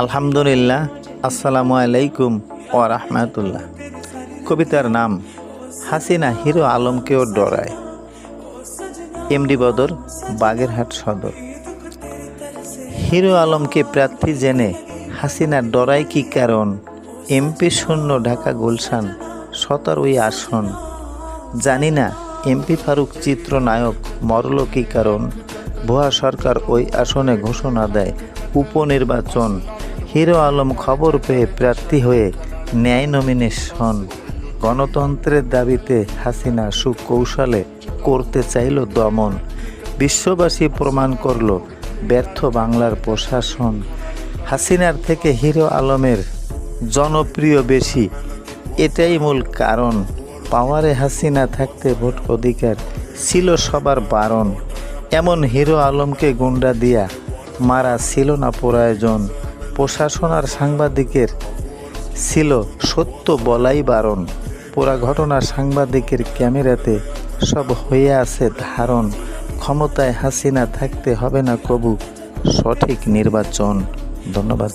আলহামদুলিল্লাহ, আসসালামু আলাইকুম ওয়া রাহমাতুল্লাহ। কবিতার নাম হাসিনা হিরো আলমকেও ডরায়। এমডি বদর, বাগেরহাট সদর। হিরো আলমকে প্রার্থী জেনে হাসিনা ডরায় কি কারণ? এমপি শূন্য ঢাকা গুলশান 17ই আসন। জানি না এমপি ফারুক চিত্রনায়ক মরল কি কারণ? ভুয়া সরকার ওই আসনে ঘোষণা দেয় উপনির্বাচন। হিরো আলম খবর পেয়ে প্রার্থী হয়ে ন্যায় নমিনেশন। গণতন্ত্রের দাবিতে হাসিনা সুকৌশলে করতে চাইল দমন। বিশ্ববাসী প্রমাণ করল ব্যর্থ বাংলার প্রশাসন। হাসিনার থেকে হিরো আলমের জনপ্রিয় বেশি, এটাই মূল কারণ। পাওয়ারে হাসিনা থাকতে ভোট অধিকার ছিল সবার বারণ। এমন হিরো আলমকে গুন্ডা দিয়া মারা ছিল না প্রয়োজন। প্রশাসন আর সাংবাদিকের ছিল সত্য বলাই বারণ। পুরা ঘটনা সাংবাদিকের ক্যামেরাতে সব হয়ে আছে ধারণ। ক্ষমতায় হাসিনা থাকতে হবে না কবু সঠিক নির্বাচন। ধন্যবাদ।